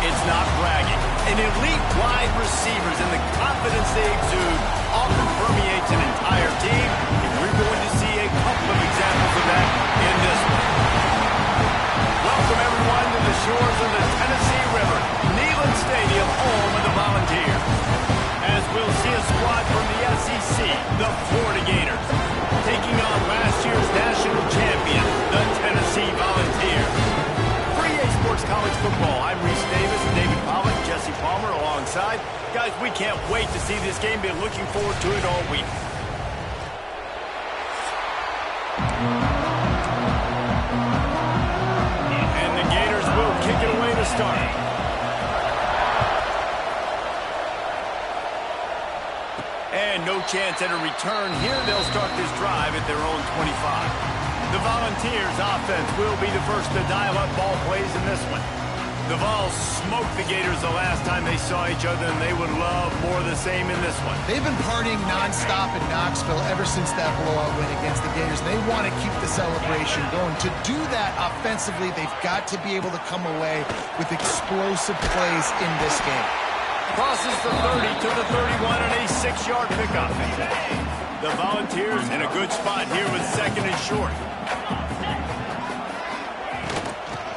It's not bragging. An elite wide receivers and the confidence they exude often permeates an entire team, and we're going to see a couple of examples of that in this one. Welcome, everyone, to the shores of the Tennessee River, Neyland Stadium, home of the Volunteers. As we'll see a squad from the SEC, the Florida Gators, taking on last year's national champion, the Tennessee Volunteers. For EA Sports College Football, I'm Reese Davis and David Pollock, Jesse Palmer alongside. Guys, we can't wait to see this game. Been looking forward to it all week. And the Gators will kick it away to start. And no chance at a return here. They'll start this drive at their own 25. The Volunteers offense will be the first to dial up ball plays in this one. The Vols smoked the Gators the last time they saw each other, and they would love more of the same in this one. They've been partying nonstop in Knoxville ever since that blowout win against the Gators. They want to keep the celebration going. To do that offensively, they've got to be able to come away with explosive plays in this game. Crosses the 30 to the 31 and a 6-yard pickup. The Volunteers in a good spot here with second and short.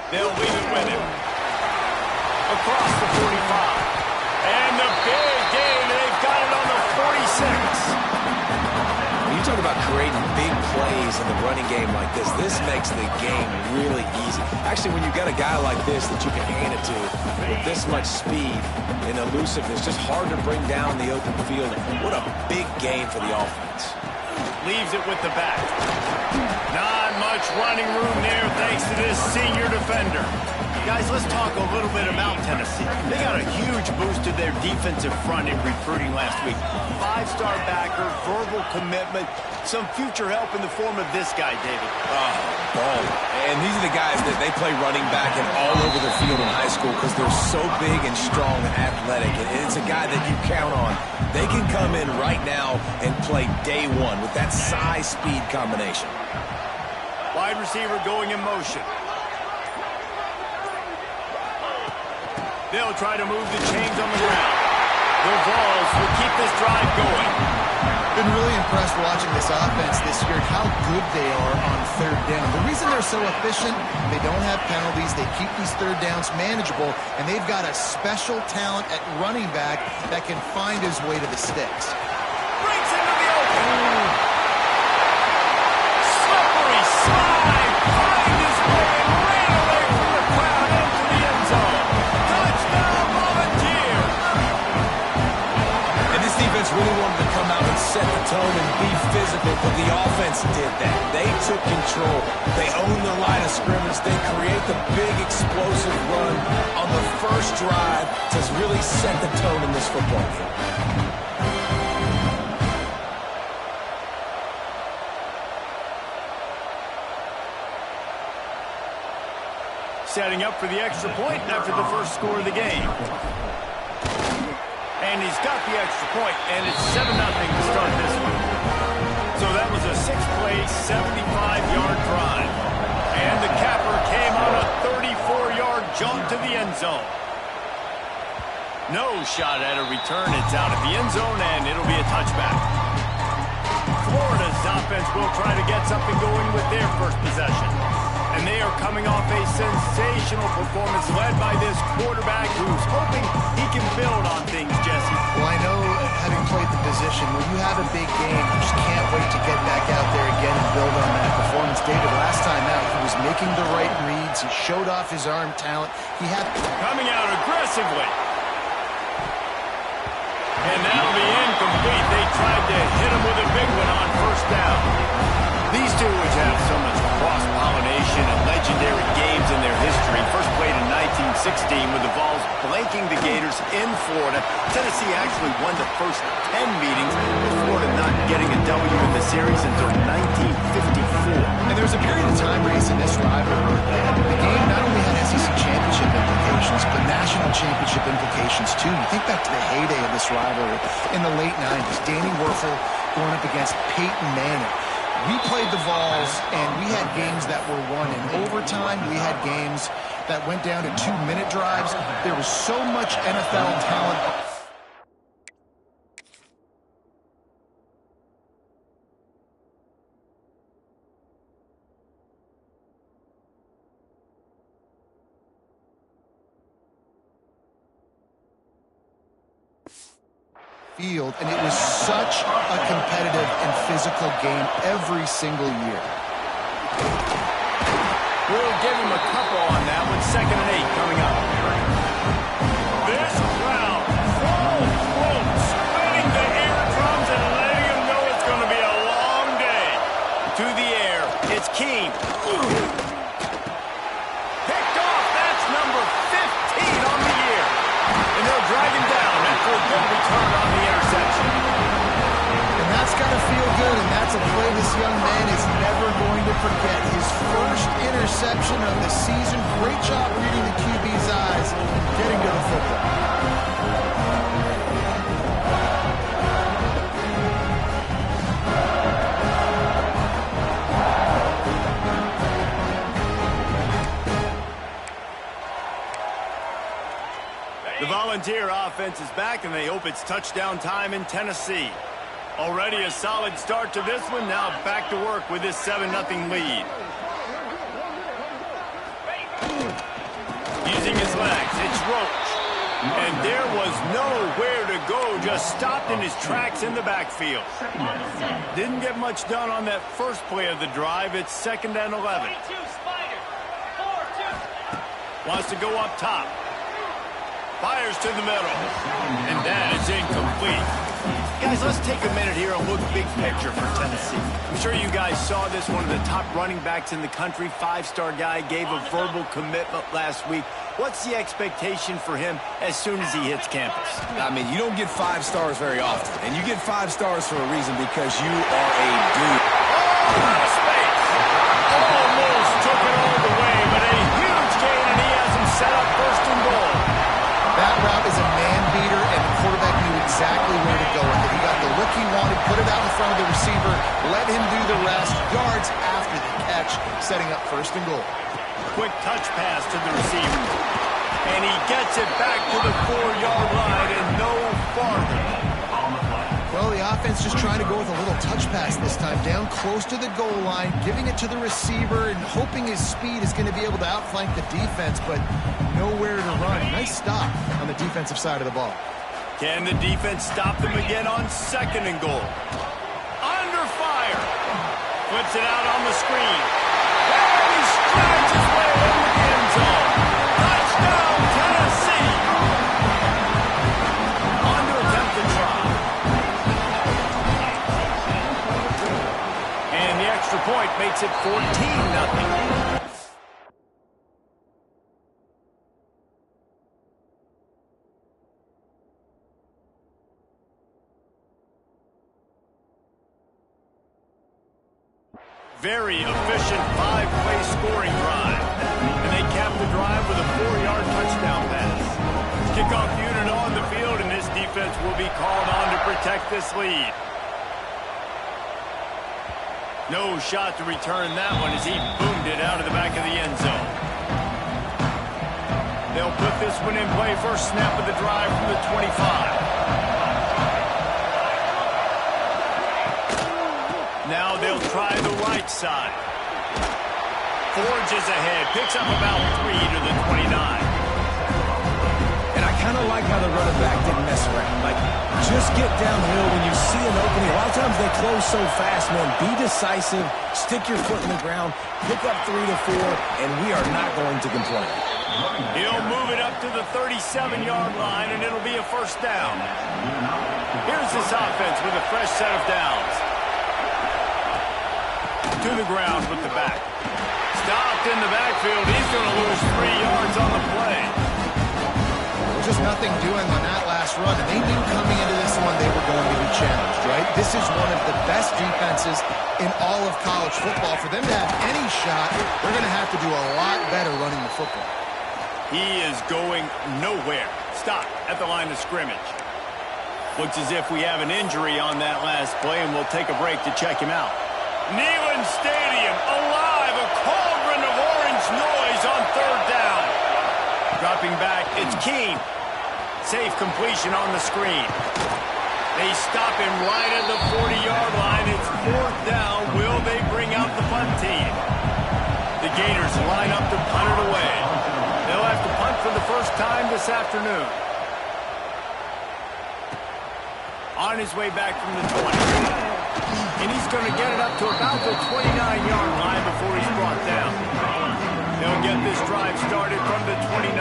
They'll leave it with him. Across the 45. And the big gain, and they've got it on the 46. When you talk about creating big plays in the running game like this makes the game really easy. Actually, when you've got a guy like this that you can hand it to with this much speed and elusiveness, just hard to bring down the open field. What a big game for the offense. Leaves it with the back. Not much running room there thanks to this senior defender. Guys, let's talk a little bit about Tennessee. They got a huge boost to their defensive front in recruiting last week. 5-star backer, verbal commitment, some future help in the form of this guy, David. Ball. And these are the guys that they play running back and all over the field in high school because they're so big and strong and athletic. And it's a guy that you count on. They can come in right now and play day one with that size-speed combination. Wide receiver going in motion. They'll try to move the chains on the ground. The Vols will keep this drive going. Been really impressed watching this offense this year, how good they are on third down. The reason they're so efficient, they don't have penalties, they keep these third downs manageable, and they've got a special talent at running back that can find his way to the sticks. Breaks into the open. Slippery slide. Find his way and ran away from the crowd into the end zone. Touchdown, Volunteers. And this defense really wanted to come out and set the tone and be physical, but the offense did that. They took control. They owned the line of scrimmage. They create the big explosive run on the first drive to really set the tone in this football game. Setting up for the extra point after the first score of the game. And he's got the extra point, and it's 7-0 to start this one. So that was a 6-play, 75-yard drive. And the capper came on a 34-yard jump to the end zone. No shot at a return. It's out of the end zone, and it'll be a touchback. Florida's offense will try to get something going with their first possession. And they are coming off a sensational performance led by this quarterback who's hoping he can build on things, Jesse. Well, I know, having played the position, when you have a big game, you just can't wait to get back out there again and build on that performance. David, last time out, he was making the right reads. He showed off his arm talent. He had... Coming out aggressively. And that'll be incomplete. They tried to hit him with a big one on first down. These two, which have so much cross-pollination and legendary games in their history, first played in 1916 with the Vols blanking the Gators in Florida. Tennessee actually won the first 10 meetings, with Florida not getting a W in the series until 1954. And there was a period of time, Reese, in this rivalry that the game not only had SEC championship implications, but national championship implications too. You think back to the heyday of this rivalry in the late 90s. Danny Werfel going up against Peyton Manning. We played the Vols, and we had games that were won in overtime. We had games that went down to 2-minute drives. There was so much NFL talent. Field, and it was such a competitive and physical game every single year. We'll give him a couple on that one. 2nd and 8 coming up. This crowd spinning the eardrums and letting them know it's going to be a long day. To the air, it's Keem. Picked off, that's number 15 on the year. And they'll drag him down after a good return on the interception. And that's got to feel good, and that's a play this young man is never going to forget. His first interception of the season. Great job reading the QB's eyes, getting to the football. The Volunteer offense is back, and they hope it's touchdown time in Tennessee. Already a solid start to this one. Now back to work with this 7-0 lead. Using his legs, it's Roach. And there was nowhere to go, just stopped in his tracks in the backfield. Didn't get much done on that first play of the drive. It's 2nd and 11. Wants to go up top. Fires to the middle. And that is incomplete. Guys, let's take a minute here and look big picture for Tennessee. I'm sure you guys saw this. One of the top running backs in the country, 5-star guy, gave a verbal commitment last week. What's the expectation for him as soon as he hits campus? I mean, you don't get 5 stars very often. And you get 5 stars for a reason, because you are a dude. Oh, out of space. Almost took it all the way, but a huge gain, and he has him set up 1st and goal. That route is a man-beater, and the quarterback knew exactly where to go with it. He got the look he wanted, put it out in front of the receiver, let him do the rest, yards after the catch, setting up 1st and goal. Quick touch pass to the receiver. And he gets it back to the 4-yard line and no farther. Well, the offense just trying to go with a little touch pass this time, down close to the goal line, giving it to the receiver and hoping his speed is going to be able to outflank the defense, but nowhere to run. Nice stop on the defensive side of the ball. Can the defense stop them again on 2nd and goal? Under fire. Flips it out on the screen. And he strides his way into the end zone. Touchdown, Tennessee. On to attempt the try. And the extra point makes it 14-0. Very efficient 5-play scoring drive. And they cap the drive with a 4-yard touchdown pass. Kickoff unit on the field, and this defense will be called on to protect this lead. No shot to return that one as he boomed it out of the back of the end zone. They'll put this one in play. First snap of the drive from the 25. Now they'll try the right side. Forges ahead, picks up about 3 to the 29. And I kind of like how the running back didn't mess around. Like, just get downhill when you see an opening. A lot of times they close so fast, man. Be decisive, stick your foot in the ground, pick up 3 to 4, and we are not going to complain. He'll move it up to the 37-yard line, and it'll be a 1st down. Here's this offense with a fresh set of downs. To the ground with the back. Stopped in the backfield. He's going to lose 3 yards on the play. Just nothing doing on that last run, and they knew coming into this one they were going to be challenged, right? This is one of the best defenses in all of college football. For them to have any shot, they're going to have to do a lot better running the football. He is going nowhere. Stop at the line of scrimmage. Looks as if we have an injury on that last play, and we'll take a break to check him out. Neyland Stadium alive, a cauldron of orange noise on 3rd down. dropping back. It's Keene. Safe completion on the screen. They stop him right at the 40-yard line. It's 4th down. Will they bring out the punt team? The Gators line up to punt it away. They'll have to punt for the first time this afternoon. On his way back from the 20. And he's going to get it up to about the 29-yard line before he's brought down. They'll get this drive started from the 29.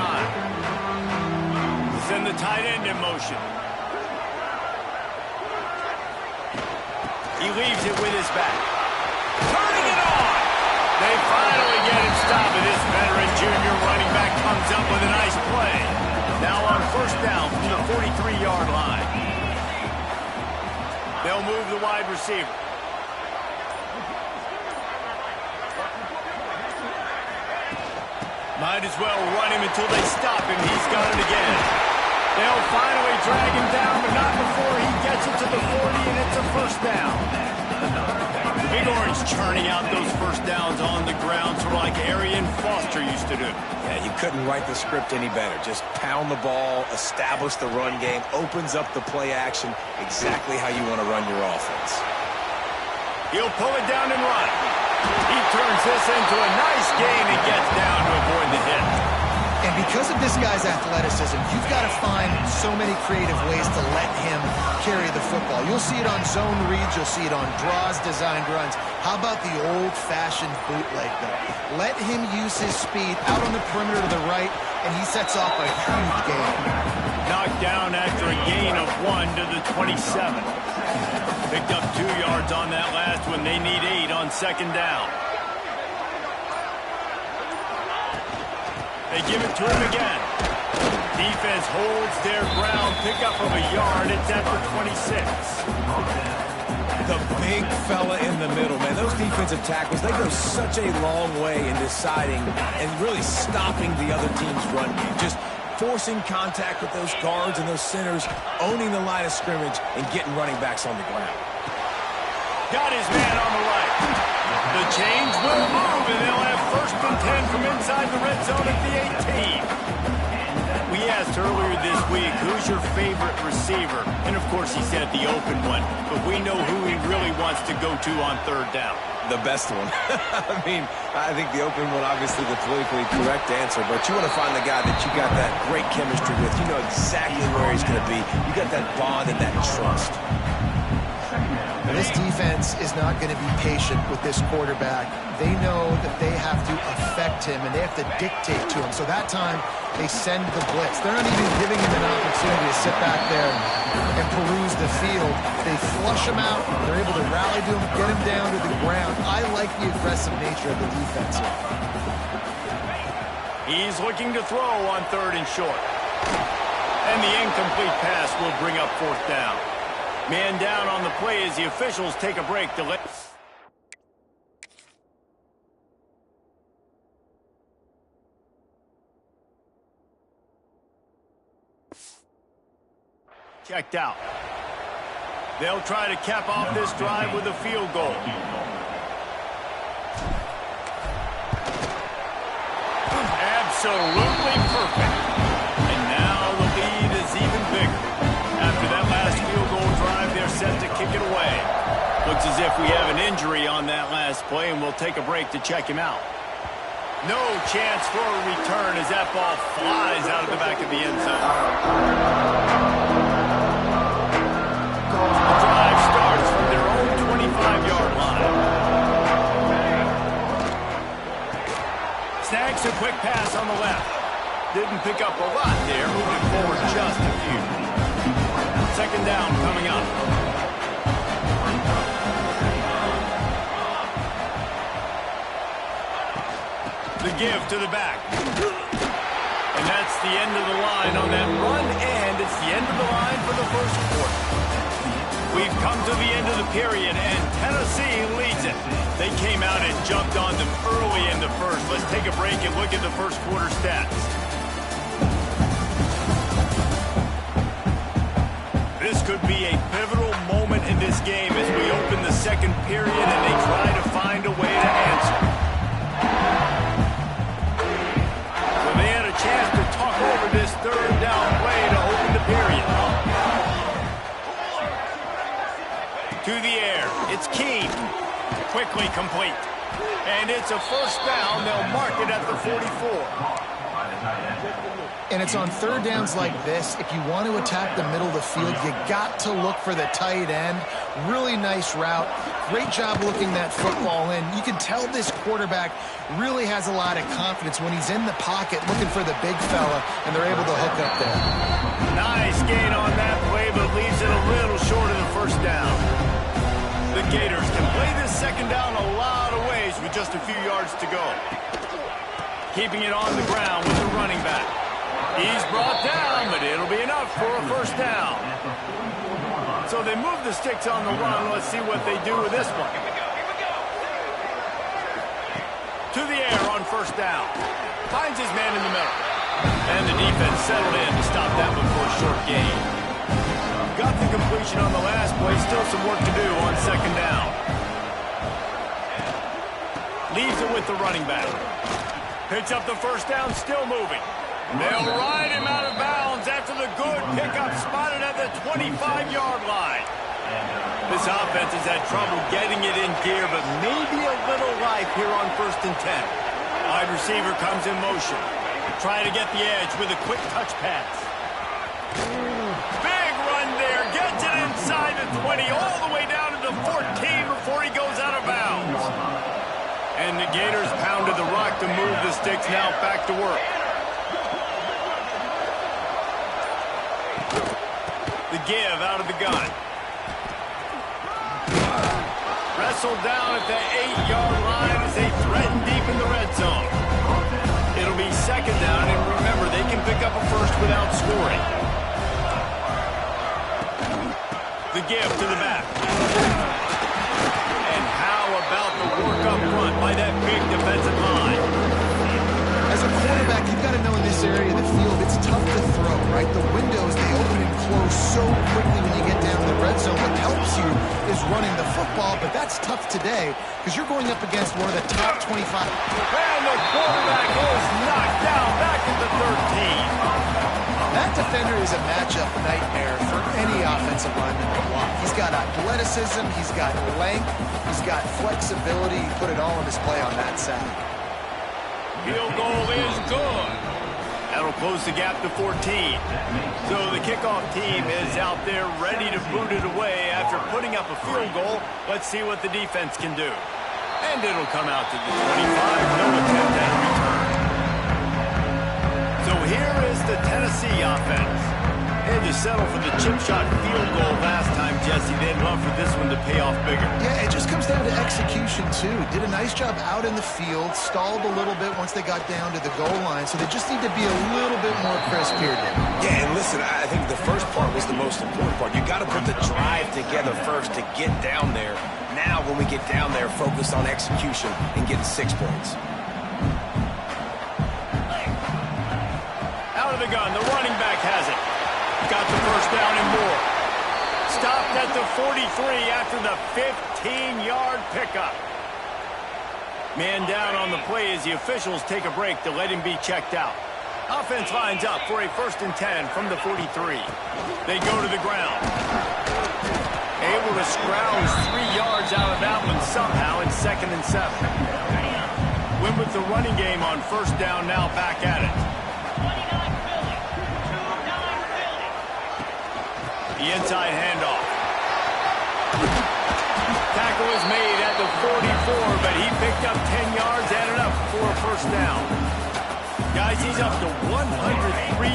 Send the tight end in motion. He leaves it with his back. Turning it on! They finally get him stopped, and this veteran junior running back comes up with a nice play. Now on 1st down from the 43-yard line. They'll move the wide receiver. Might as well run him until they stop him. He's got it again. They'll finally drag him down, but not before he gets it to the 40, and it's a 1st down. The Big Orange churning out those 1st downs on the ground, sort of like Arian Foster used to do. Yeah, you couldn't write the script any better. Just pound the ball, establish the run game, opens up the play action, exactly how you want to run your offense. He'll pull it down and run. He turns this into a nice gain and gets down to avoid the hit. And because of this guy's athleticism, you've got to find so many creative ways to let him carry the football. You'll see it on zone reads. You'll see it on draws, designed runs. How about the old-fashioned bootleg, though? Let him use his speed out on the perimeter to the right, and he sets off a huge gain. Knocked down after a gain of 1 to the 27. Picked up 2 yards on that last one. They need 8 on 2nd down. They give it to him again. Defense holds their ground. Pick up of a yard. It's at the 26. The big fella in the middle, man. Those defensive tackles, they go such a long way in deciding and really stopping the other team's run game. Just forcing contact with those guards and those centers, owning the line of scrimmage, and getting running backs on the ground. Got his man on the right. The change will move, and they'll have 1st and 10 from inside the red zone at the 18. We asked earlier this week, who's your favorite receiver? And, of course, he said the open one. But we know who he really wants to go to on 3rd down. The best one. I mean, I think the open one, obviously the politically correct answer, but you want to find the guy that you got that great chemistry with. You know exactly where he's going to be. You got that bond and that trust. This defense is not going to be patient with this quarterback. They know that they have to affect him, and they have to dictate to him. So that time, they send the blitz. They're not even giving him an opportunity to sit back there and peruse the field. They flush him out. They're able to rally to him, get him down to the ground. I like the aggressive nature of the defense here. He's looking to throw on 3rd and short. And the incomplete pass will bring up 4th down. Man down on the play as the officials take a break to let... Checked out. They'll try to cap off this drive with a field goal. Absolutely perfect. And now the lead is even bigger. After that last field goal drive, they're set to kick it away. Looks as if we have an injury on that last play, and we'll take a break to check him out. No chance for a return as that ball flies out of the back of the end zone. The drive starts from their own 25-yard line. Snags a quick pass on the left. Didn't pick up a lot there, moving forward just a few. 2nd down coming up. The give to the back. And that's the end of the line on that run, and it's the end of the line for the 1st quarter. We've come to the end of the period, and Tennessee leads it. They came out and jumped on them early in the 1st. Let's take a break and look at the 1st quarter stats. This could be a pivotal moment in this game as we open the 2nd period and they try to find a way to answer. So they had a chance to talk over To the air. It's Keene. Quickly complete. And it's a first down. They'll mark it at the 44. And it's on third downs like this. If you want to attack the middle of the field, you got to look for the tight end. Really nice route. Great job looking that football in. You can tell this quarterback really has a lot of confidence when he's in the pocket looking for the big fella, and they're able to hook up there. Nice gain on that play, but leaves it a little short of the first down. The Gators can play this second down a lot of ways with just a few yards to go. Keeping it on the ground with the running back. He's brought down, but it'll be enough for a first down. So they move the sticks on the run. Let's see what they do with this one. To the air on first down. Finds his man in the middle. And the defense settled in to stop that one for a short gain. Got the completion on the last play. Still some work to do on second down. Leaves it with the running back. Picks up the first down, still moving. They'll ride him out of bounds after the good pickup spotted at the 25-yard line. This offense has had trouble getting it in gear, but maybe a little life here on 1st and 10. Wide receiver comes in motion. Try to get the edge with a quick touch pass. Big run there. Gets it inside the 20, all the way down to the 14 before he goes out of bounds. And the Gators pounded the rock to move the sticks. Now back to work. The give out of the gun. Wrestled down at the 8-yard line as they threaten deep in the red zone. It'll be second down, and remember, they can pick up a first without scoring. The give to the back. And how about the work up front by that big defensive line? As a quarterback, you've got to know in this area of the field, it's tough to throw, right? The windows, they open and close so quickly when you get down to the red zone. What helps you is running the football, but that's tough today because you're going up against one of the top 25. And the quarterback goes knocked down back at the 13. That defender is a matchup nightmare for any offensive lineman to block. He's got athleticism, he's got length, he's got flexibility. He put it all on display on that side. Field goal is good. That'll close the gap to 14. So the kickoff team is out there ready to boot it away after putting up a field goal. Let's see what the defense can do. And it'll come out to the 25. No attempt at a return. So here is the Tennessee offense. Had to settle for the chip shot field goal last time, Jesse. They'd love for this one to pay off bigger. Yeah, it just comes down to execution, too. Did a nice job out in the field, stalled a little bit once they got down to the goal line, so they just need to be a little bit more crisp here, David. Yeah, and listen, I think the first part was the most important part. You got to put the drive together first to get down there. Now, when we get down there, focus on execution and getting 6 points. Out of the gun, the running back has it. Got the first down and more. Stopped at the 43 after the 15-yard pickup. Man down on the play as the officials take a break to let him be checked out. Offense lines up for a 1st and 10 from the 43. They go to the ground. Able to scrounge 3 yards out of that one somehow in 2nd and 7. Win with the running game on first down, now back at it. The inside handoff. Tackle is made at the 44, but he picked up 10 yards, added up for a first down. Guys, he's up to 103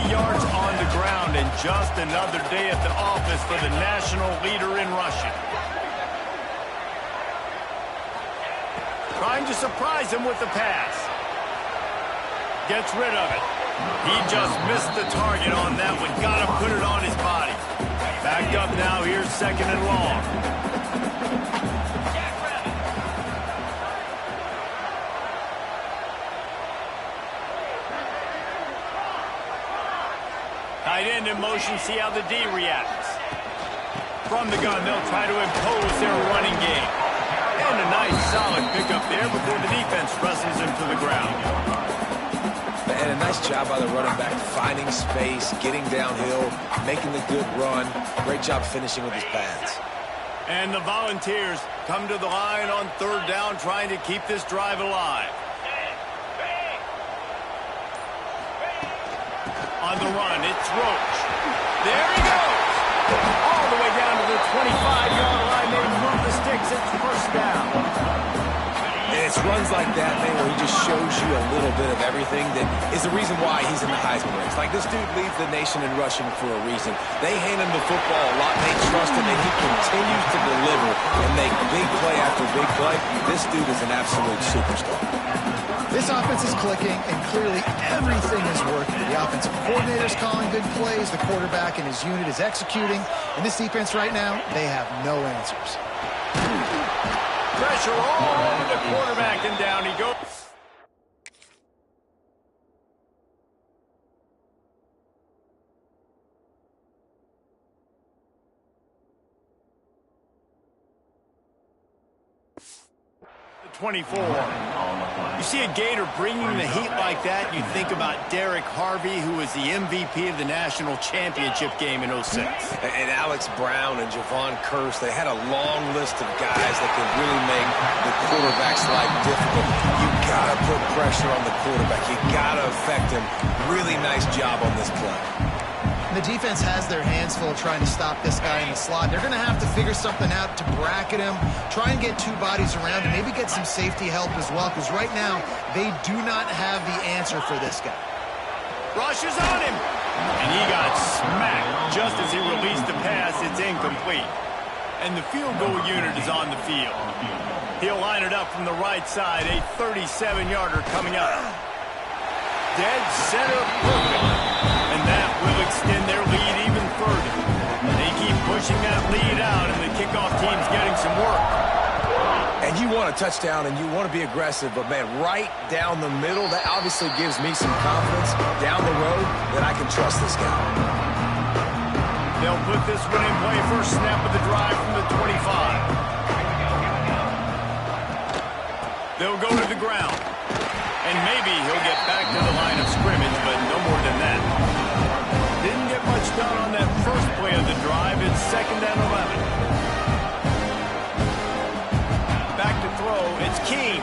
yards on the ground, and just another day at the office for the national leader in rushing. Trying to surprise him with the pass. Gets rid of it. He just missed the target on that one. Got to put it on his body. Backed up now. Here's 2nd and long. Tight end in motion. See how the D reacts. From the gun, they'll try to impose their running game. And a nice solid pickup there before the defense wrestles him to the ground. And a nice job by the running back, finding space, getting downhill, making the good run. Great job finishing with his pads. And the Volunteers come to the line on third down, trying to keep this drive alive. On the run, it's Roach. There he goes! All the way down to the 25-yard line. They move the sticks. It's first down. And it's runs like that, man, where he just shows you a little bit of everything that is the reason why he's in the Heisman race. Like, this dude leads the nation in rushing for a reason. They hand him the football a lot. They trust him, and he continues to deliver and make big play after big play. This dude is an absolute superstar. This offense is clicking, and clearly everything is working. The offensive coordinator is calling good plays. The quarterback and his unit is executing. And this defense right now, they have no answers. Pressure all over the quarterback, and down he goes. The 24. You see a Gator bringing the heat like that, you think about Derek Harvey, who was the MVP of the national championship game in 06. And Alex Brown and Javon Kearse, they had a long list of guys that could really make the quarterback's life difficult. You gotta put pressure on the quarterback. You gotta affect him. Really nice job on this play. The defense has their hands full trying to stop this guy in the slot. They're going to have to figure something out to bracket him, try and get two bodies around him, maybe get some safety help as well, because right now they do not have the answer for this guy. Rush is on him, and he got smacked just as he released the pass. It's incomplete. And the field goal unit is on the field. He'll line it up from the right side, a 37-yarder coming up. Dead center perfect. And that will extend their lead even further. They keep pushing that lead out, and the kickoff team's getting some work. And you want a touchdown, and you want to be aggressive, but, man, right down the middle, that obviously gives me some confidence down the road that I can trust this guy. They'll put this one in play. First snap of the drive from the 25. They'll go to the ground. And maybe he'll get back to the line of scrimmage, but no more than that. Didn't get much done on that first play of the drive. It's 2nd and 11. Back to throw. It's Keene.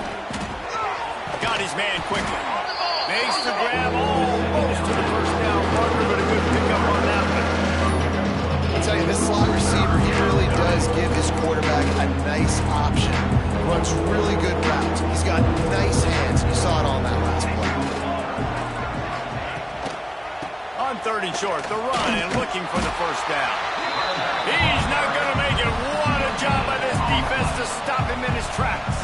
Got his man quickly. Makes the grab almost to the first down marker, but a good pickup on that one. I'll tell you, this slot receiver, he really does give his quarterback a nice option. Runs really good routes. He's got nice hands. You saw it on that last play. On 3rd and short, the run and looking for the first down. He's not going to make it. What a job by this defense to stop him in his tracks.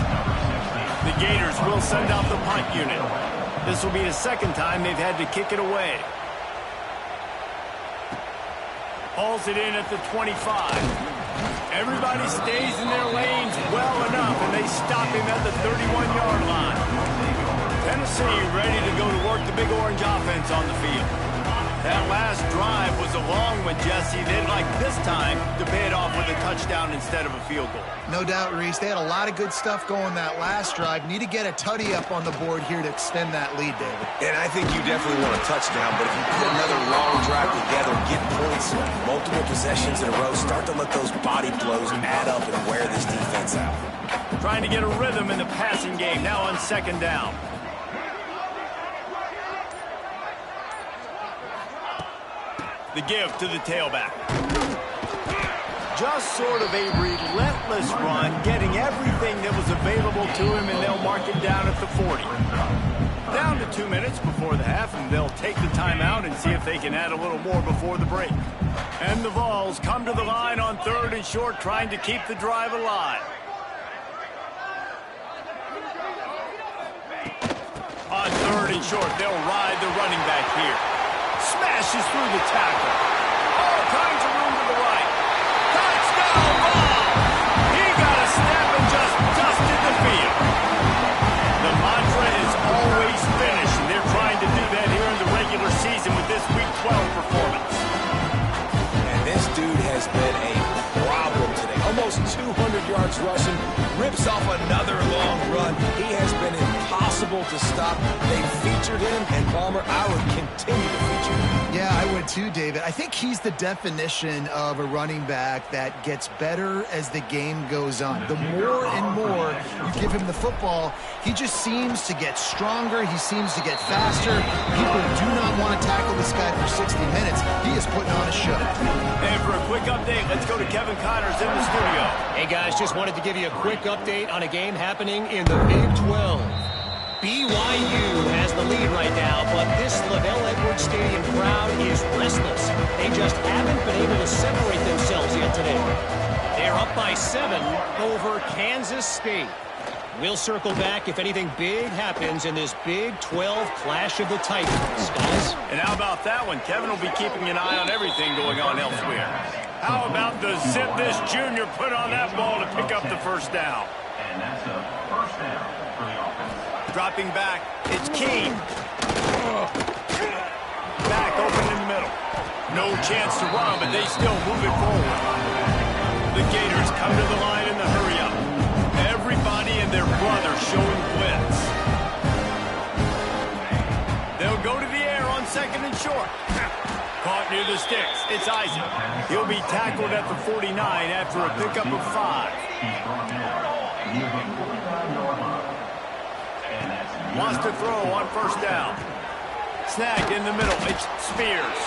The Gators will send out the punt unit. This will be the 2nd time they've had to kick it away. Hauls it in at the 25. Everybody stays in their lanes well enough, and they stop him at the 31-yard line. Tennessee ready to go to work the Big Orange offense on the field. That last drive was a long one, Jesse. They'd like this time to pay it off with a touchdown instead of a field goal. No doubt, Reese. They had a lot of good stuff going that last drive. Need to get a tutty up on the board here to extend that lead, David. And I think you definitely want a touchdown, but if you put another long drive together, get points, multiple possessions in a row, start to let those body blows add up and wear this defense out. Trying to get a rhythm in the passing game, now on 2nd down. The give to the tailback. Just sort of a relentless run, getting everything that was available to him, and they'll mark it down at the 40. Down to 2 minutes before the half, and they'll take the timeout and see if they can add a little more before the break. And the Vols come to the line on 3rd and short, trying to keep the drive alive. On 3rd and short, they'll ride the running back here. Smashes through the tackle. All kinds of room to the right. Touchdown ball! He got a snap and just dusted the field. The mantra is always finish, and they're trying to do that here in the regular season with this Week 12 performance. And this dude has been a problem today. Almost 200 yards rushing, rips off another long run. He has been impossible to stop. They featured him, and Palmer, I would continue to feature him. Yeah, I would said too, David, I think he's the definition of a running back that gets better as the game goes on. The more and more you give him the football, he just seems to get stronger. He seems to get faster. People do not want to tackle this guy for 60 minutes. He is putting on a show. And for a quick update, let's go to Kevin Connors in the studio. Hey, guys, just wanted to give you a quick update on a game happening in the Big 12. BYU has the lead right now, but this LaVell Edwards Stadium crowd is restless. They just haven't been able to separate themselves yet today. They're up by 7 over Kansas State. We'll circle back if anything big happens in this Big 12 Clash of the Titans, guys. And how about that one? Kevin will be keeping an eye on everything going on elsewhere. How about the zip this junior put on that ball to pick up the first down? And that's a first down for the offense. Dropping back, it's Keene. Back open in the middle. No chance to run, but they still move it forward. The Gators come to the line in the hurry-up. Everybody and their brother showing blitz. They'll go to the air on 2nd and short. Caught near the sticks. It's Isaac. He'll be tackled at the 49 after a pickup of 5. Wants to throw on first down. Snagged in the middle. It's Spears.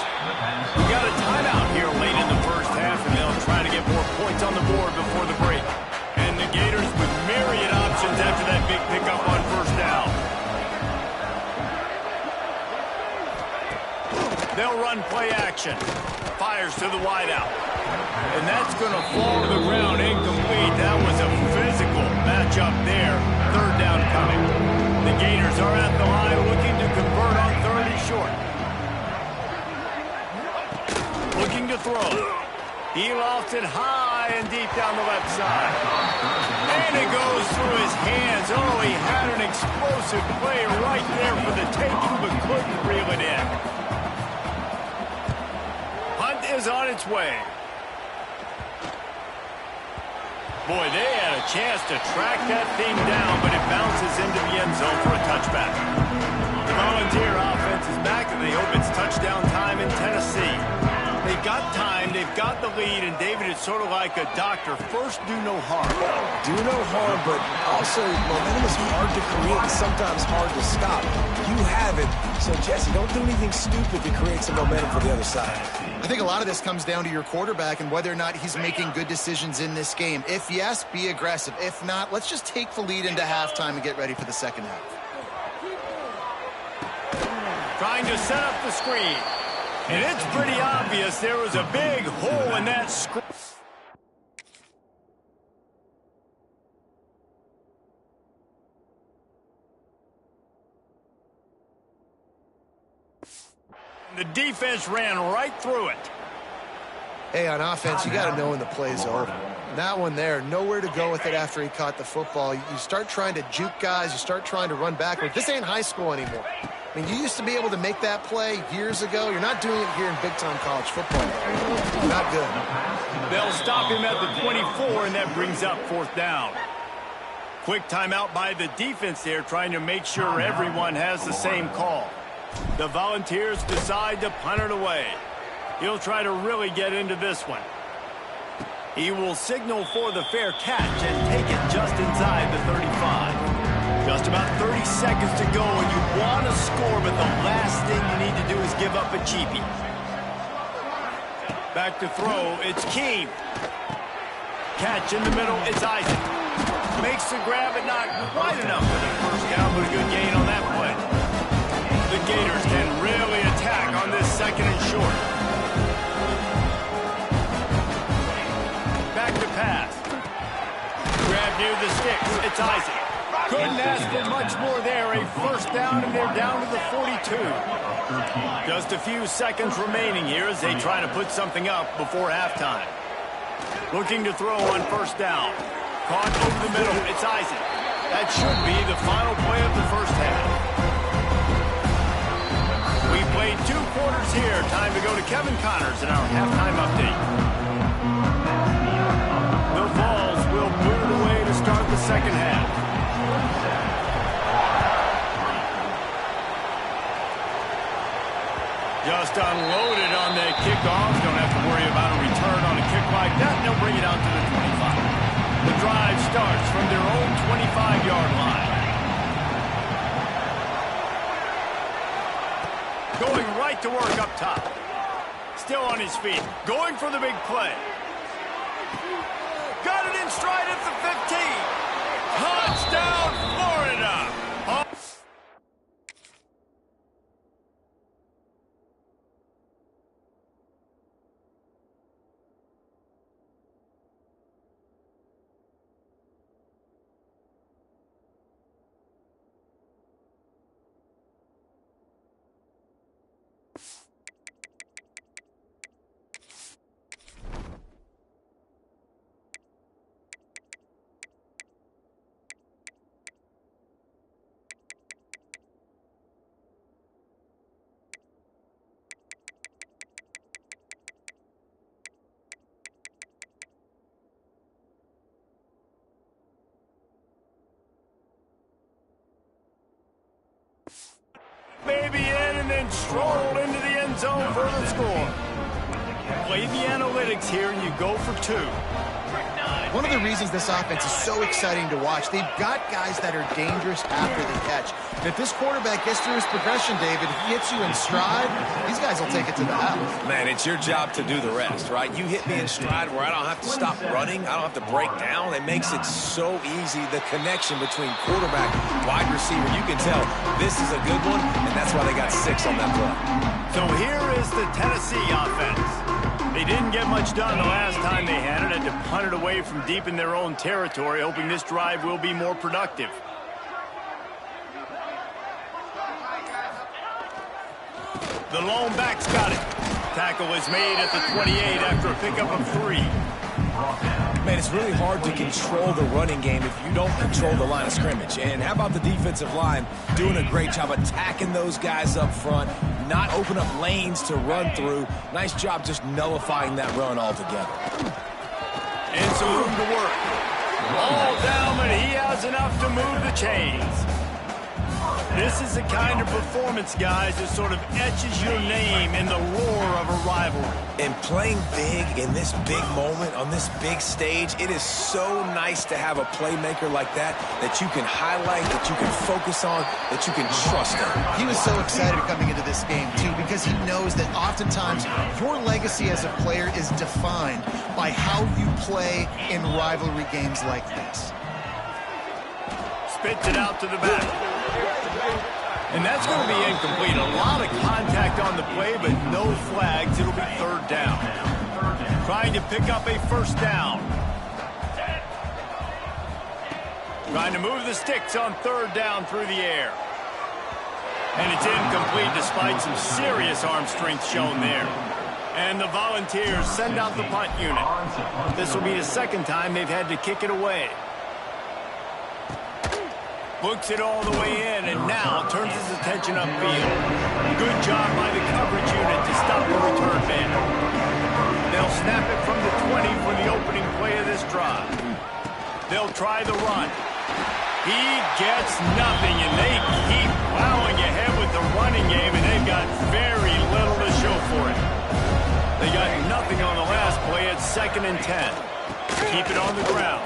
We got a timeout here late in the first half, and they'll try to get more points on the board before the break. And the Gators with myriad options after that big pickup on first down. They'll run play action. Fires to the wideout. And that's going to fall to the ground incomplete. That was a physical matchup there. 3rd down coming. The Gators are at the line looking to convert on 3rd and short. Looking to throw. He lofts it high and deep down the left side. And it goes through his hands. Oh, he had an explosive play right there for the taking, but couldn't reel it in. Hunt is on its way. Boy, they had a chance to track that thing down, but it bounces into the end zone for a touchback. The Volunteer offense is back, and they hope it's touchdown time in Tennessee. They've got time, they've got the lead, and David, it's sort of like a doctor. First, do no harm. Do no harm, but also momentum is hard to create and sometimes hard to stop. You have it, so Jesse, don't do anything stupid to create some momentum for the other side. I think a lot of this comes down to your quarterback and whether or not he's making good decisions in this game. If yes, be aggressive. If not, let's just take the lead into halftime and get ready for the second half. Trying to set up the screen. And it's pretty obvious there was a big hole in that screen. The defense ran right through it. Hey, on offense, you got to know when the play's over. That one there, nowhere to go with it after he caught the football. You start trying to juke guys. You start trying to run backward. This ain't high school anymore. I mean, you used to be able to make that play years ago. You're not doing it here in big-time college football. Not good. They'll stop him at the 24, and that brings up 4th down. Quick timeout by the defense there, trying to make sure everyone has the same call. The Volunteers decide to punt it away. He'll try to really get into this one. He will signal for the fair catch and take it just inside the 35. Just about 30 seconds to go, and you want to score, but the last thing you need to do is give up a cheapie. Back to throw, it's Keene. Catch in the middle, it's Isaac. Makes the grab, but not quite enough for the first down, but a good gain on that play. The Gators can really attack on this 2nd and short. Back to pass. Grab near the sticks. It's Isaac. Couldn't ask for much more there. A first down, and they're down to the 42. Just a few seconds remaining here as they try to put something up before halftime. Looking to throw on first down. Caught over the middle. It's Isaac. That should be the final play of the first half. We played 2 quarters here. Time to go to Kevin Connors in our halftime update. The Vols will move away to start the second half. Just unloaded on the kickoff. Don't have to worry about a return on a kick like that. And they'll bring it out to the 25. The drive starts from their own 25-yard line. Going right to work up top. Still on his feet. Going for the big play. Got it in stride at the 15. Touchdown, Florida. Baby in and then strolled into the end zone for the score. Play the analytics here and you go for 2. One of the reasons this offense is so exciting to watch, they've got guys that are dangerous after the catch. And if this quarterback gets through his progression, David, he hits you in stride, these guys will take it to the house. Man, it's your job to do the rest, right? You hit me in stride where I don't have to stop running. I don't have to break down. It makes it so easy. The connection between quarterback, wide receiver, you can tell this is a good one, and that's why they got 6 on that play. So here is the Tennessee offense. They didn't get much done the last time they had it. Had to punt it away from deep in their own territory, hoping this drive will be more productive. The lone back's got it. Tackle is made at the 28 after a pickup of 3. Man, it's really hard to control the running game if you don't control the line of scrimmage. And how about the defensive line doing a great job attacking those guys up front, not open up lanes to run through. Nice job just nullifying that run altogether. And some room to work. All down, but he has enough to move the chains. This is the kind of performance, guys, that sort of etches your name in the lore of a rivalry. And playing big in this big moment, on this big stage, it is so nice to have a playmaker like that you can highlight, that you can focus on, that you can trust in. He was so excited coming into this game, too, because he knows that oftentimes your legacy as a player is defined by how you play in rivalry games like this. Spits it out to the back. And that's going to be incomplete. A lot of contact on the play, but no flags. It'll be 3rd down. Trying to pick up a 1st down. Trying to move the sticks on 3rd down through the air. And it's incomplete despite some serious arm strength shown there. And the Volunteers send out the punt unit. This will be the 2nd time they've had to kick it away. Books it all the way in, and now turns his attention upfield. Good job by the coverage unit to stop the return man. They'll snap it from the 20 for the opening play of this drive. They'll try the run. He gets nothing, and they keep plowing ahead with the running game, and they've got very little to show for it. They got nothing on the last play. It's 2nd and 10. Keep it on the ground.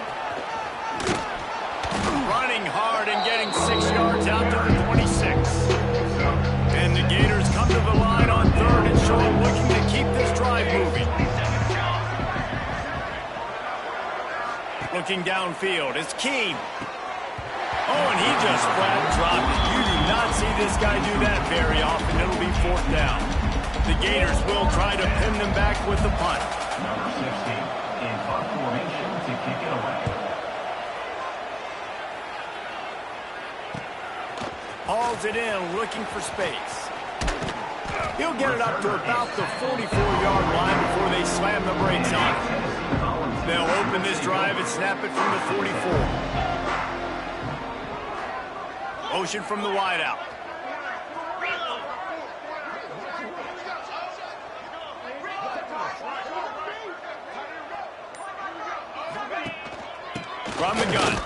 Running hard and getting 6 yards out to the 26. And the Gators come to the line on 3rd and short, looking to keep this drive moving. Looking downfield, it's Keene. Oh, and he just flat dropped it. You do not see this guy do that very often. It'll be 4th down. The Gators will try to pin them back with the punt. Number 60 in punt formation to kick it away. Hauls it in, looking for space. He'll get it up to about the 44-yard line before they slam the brakes on it. They'll open this drive and snap it from the 44. Motion from the wideout. From the gun.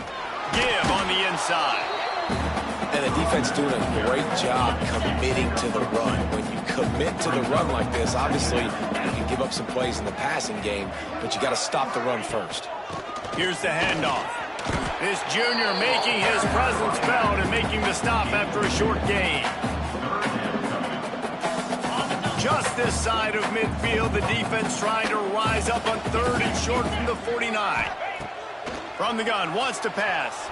Give on the inside. And the defense doing a great job committing to the run. When you commit to the run like this, obviously you can give up some plays in the passing game, but you got to stop the run first. Here's the handoff. This junior making his presence felt and making the stop after a short gain. Just this side of midfield, the defense trying to rise up on 3rd and short from the 49. From the gun, wants to pass.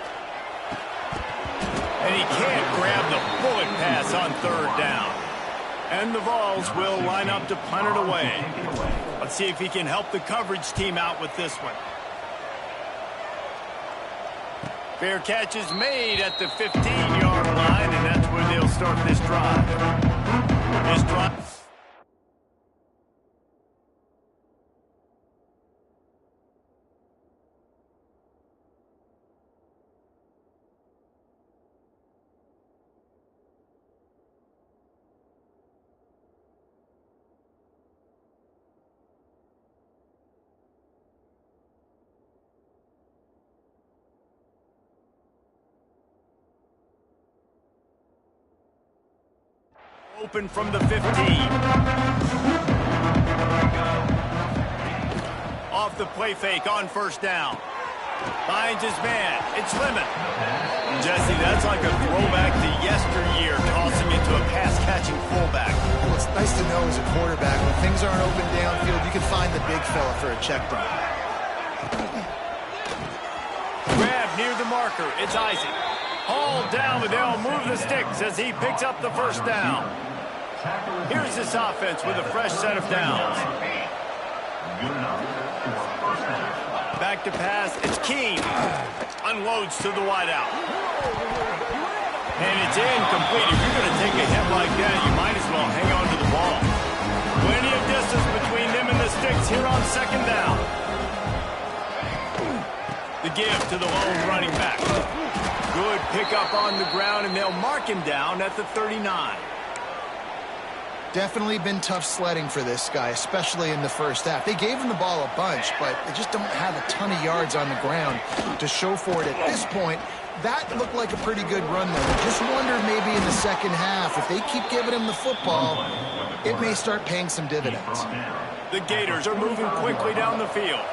And he can't grab the bullet pass on 3rd down. And the Vols will line up to punt it away. Let's see if he can help the coverage team out with this one. Fair catch is made at the 15-yard line, and that's where they'll start this drive. This drive. Open from the 15. Off the play fake on 1st down. Finds his man. It's Lemon. Jesse, that's like a throwback to yesteryear, tossing into a pass-catching fullback. Well, it's nice to know as a quarterback, when things aren't open downfield, you can find the big fella for a check down. Grab near the marker. It's Isaac. Hauled down, but they'll move the sticks as he picks up the 1st down. Here's this offense with a fresh set of downs. Back to pass. It's Keene. Unloads to the wideout. And it's incomplete. If you're going to take a hit like that, you might as well hang on to the ball. Plenty of distance between them and the sticks here on 2nd down. The give to the lone running back. Good pickup on the ground, and they'll mark him down at the 39. Definitely been tough sledding for this guy, especially in the 1st half. They gave him the ball a bunch, but they just don't have a ton of yards on the ground to show for it at this point. That looked like a pretty good run, though. I just wonder maybe in the 2nd half, if they keep giving him the football, it may start paying some dividends. The Gators are moving quickly down the field.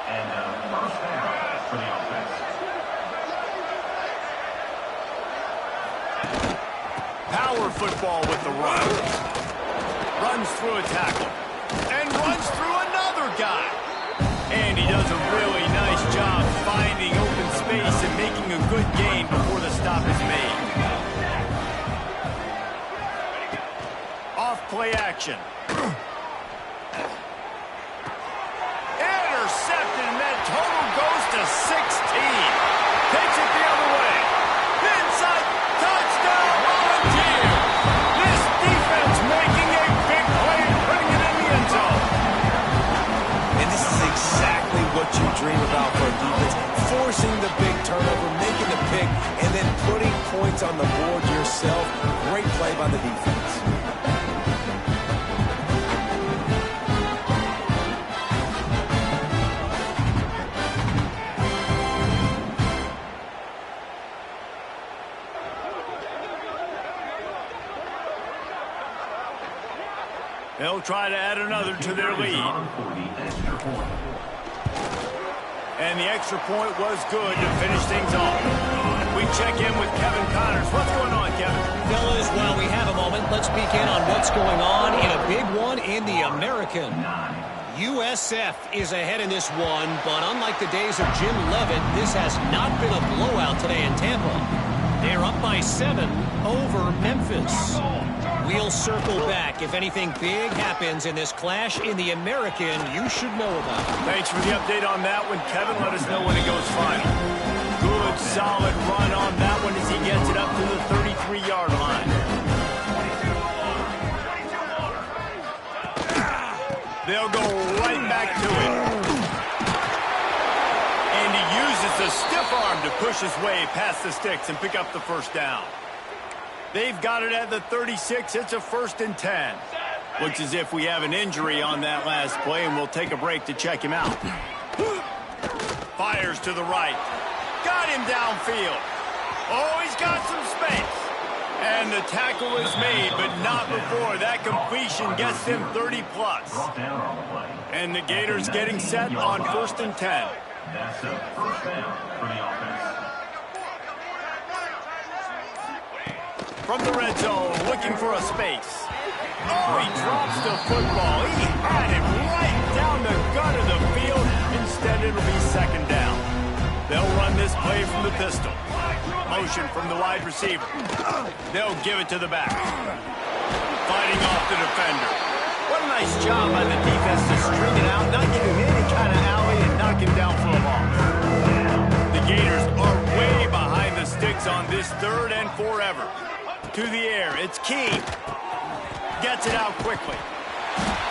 And 1st down for the offense. Power football with the run. Runs through a tackle. And runs through another guy. And he does a really nice job finding open space and making a good gain before the stop is made. Off play action. Intercepted, and that total goes to 16. Takes it the other way. Inside, touchdown, Volunteer. This defense making a big play and putting it in the end zone. And this is exactly what you dream about for a defense. Forcing the big turnover, making the pick, and then putting points on the board yourself. Great play by the defense. They'll try to add another to their lead. And the extra point was good to finish things off. We check in with Kevin Connors. What's going on, Kevin? Fellas, while we have a moment, let's peek in on what's going on in a big one in the American. USF is ahead in this one, but unlike the days of Jim Leavitt, this has not been a blowout today in Tampa. They're up by 7 over Memphis. We'll circle back. If anything big happens in this clash in the American, you should know about it. Thanks for the update on that one, Kevin. Let us know when it goes final. Good, solid run on that one as he gets it up to the 33-yard line. They'll go right back to it. And he uses the stiff arm to push his way past the sticks and pick up the 1st down. They've got it at the 36. It's a 1st and 10. Looks as if we have an injury on that last play, and we'll take a break to check him Fires to the right. Got him downfield. Oh, he's got some space. And the tackle is made, but not before that completion gets them 30-plus. And the Gators getting set on 1st and 10. That's a first down for the offense. From the red zone, looking for a space. Oh, he drops the football. He had it right down the gut of the field. Instead, it'll be 2nd down. They'll run this play from the pistol. Motion from the wide receiver. They'll give it to the back. Fighting off the defender. What a nice job by the defense to string it out, not give him any kind of alley, and knock him down for a loss. The Gators are way behind the sticks on this 3rd and forever. To the air, it's Key. Gets it out quickly.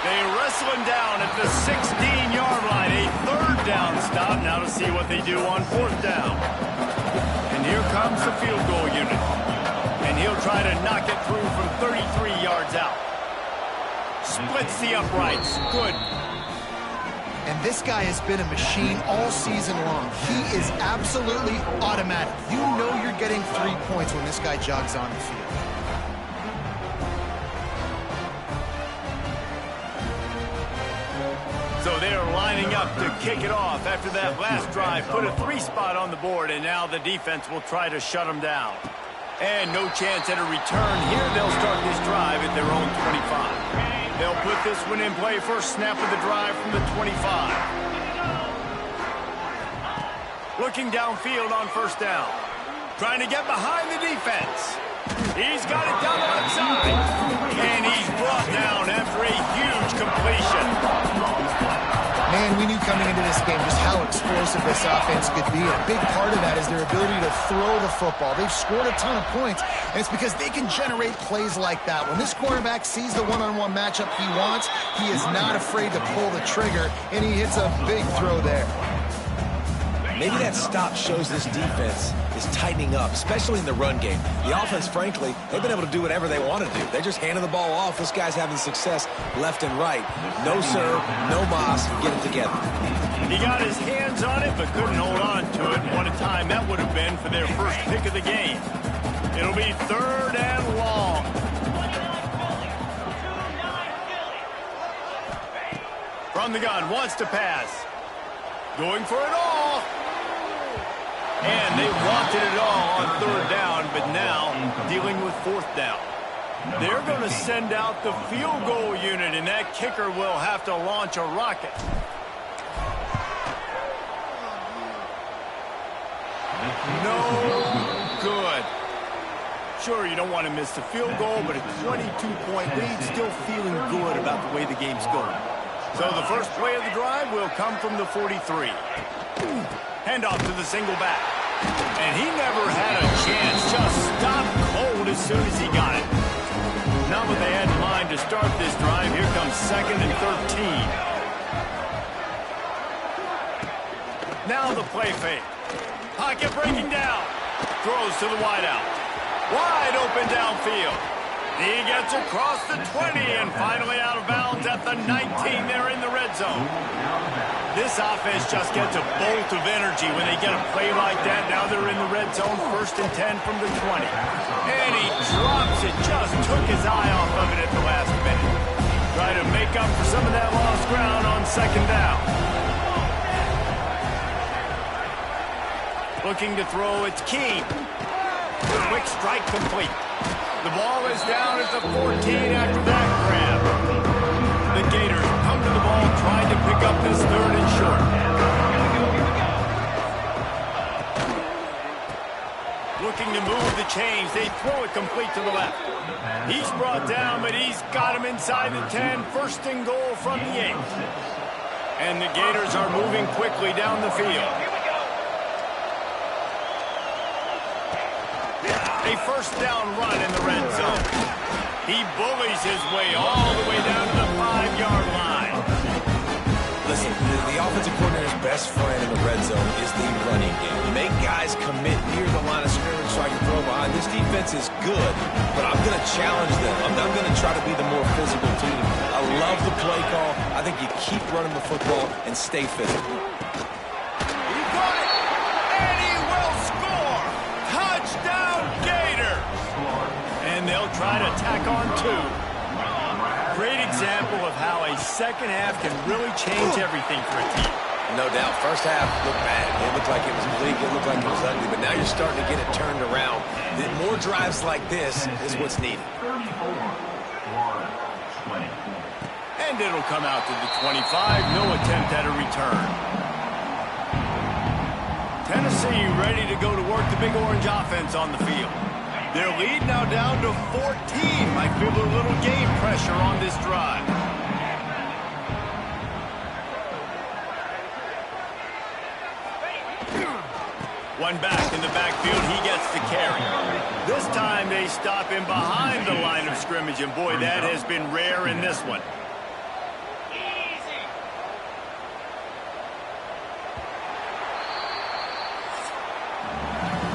They wrestle him down at the 16-yard line. A 3rd down stop. Now to see what they do on 4th down. And here comes the field goal unit. And he'll try to knock it through from 33 yards out. Splits the uprights. Good. And this guy has been a machine all season long. He is absolutely automatic. You know you're getting 3 points when this guy jogs on the field. So they're lining up to kick it off after that last drive. Put a 3-spot on the board, and now the defense will try to shut them down. And no chance at a return here. They'll start this drive at their own 25. They'll put this one in play. First snap of the drive from the 25. Looking downfield on 1st down. Trying to get behind the defense. He's got it down the left side. And he's brought down after a huge completion. Man, we knew coming into this game just how explosive this offense could be. A big part of that is their ability to throw the football. They've scored a ton of points, and it's because they can generate plays like that. When this quarterback sees the one-on-one matchup he wants, he is not afraid to pull the trigger, and he hits a big throw there. Maybe that stop shows this defense is tightening up, especially in the run game. The offense, frankly, they've been able to do whatever they want to do. They're just handing the ball off. This guy's having success left and right. No serve, no moss, get it together. He got his hands on it, but couldn't hold on to it. What a time that would have been for their first pick of the game. It'll be 3rd and long. From the gun, wants to pass. Going for it all. And they wanted it all on 3rd down, but now dealing with 4th down. They're going to send out the field goal unit, and that kicker will have to launch a rocket. No good. Sure, you don't want to miss the field goal, but a 22-point lead, still feeling good about the way the game's going. So the first play of the drive will come from the 43. Handoff to the single back. And he never had a chance. Just stopped cold as soon as he got it. Not what they had in mind to start this drive. Here comes 2nd and 13. Now the play fake. Pocket breaking down. Throws to the wideout. Wide open downfield. He gets across the 20 and finally out of bounds at the 19 there in the red zone. This offense just gets a bolt of energy when they get a play like that. Now they're in the red zone, 1st and 10 from the 20. And he drops it, just took his eye off of it at the last minute. Try to make up for some of that lost ground on 2nd down. Looking to throw, it's Key. Quick strike complete. The ball is down at the 14 after that grab. The Gators come to the ball, trying to pick up this 3rd and short. Looking to move the chains. They throw it complete to the left. He's brought down, but he's got him inside the 10. 1st and goal from the 8. And the Gators are moving quickly down the field. A 1st down run in the red zone. He bullies his way all the way down to the 5-yard line. Listen, the offensive coordinator's best friend in the red zone is the running game. You make guys commit near the line of scrimmage so I can throw behind. This defense is good, but I'm going to challenge them. I'm going to try to be the more physical team. I love the play call. I think you keep running the football and stay physical. He got it, and he will score. Touchdown! to tack on 2. Great example of how a second half can really change everything for a team. No doubt. First half looked bad. It looked like it was bleak. It looked like it was ugly. But now you're starting to get it turned around. More drives like this is what's needed. 34, Florida, 20. And it'll come out to the 25. No attempt at a return. Tennessee ready to go to work the Big Orange offense on the field. Their lead now down to 14. Might feel a little game pressure on this drive. One back in the backfield, he gets the carry. This time they stop him behind the line of scrimmage, and boy, that has been rare in this one.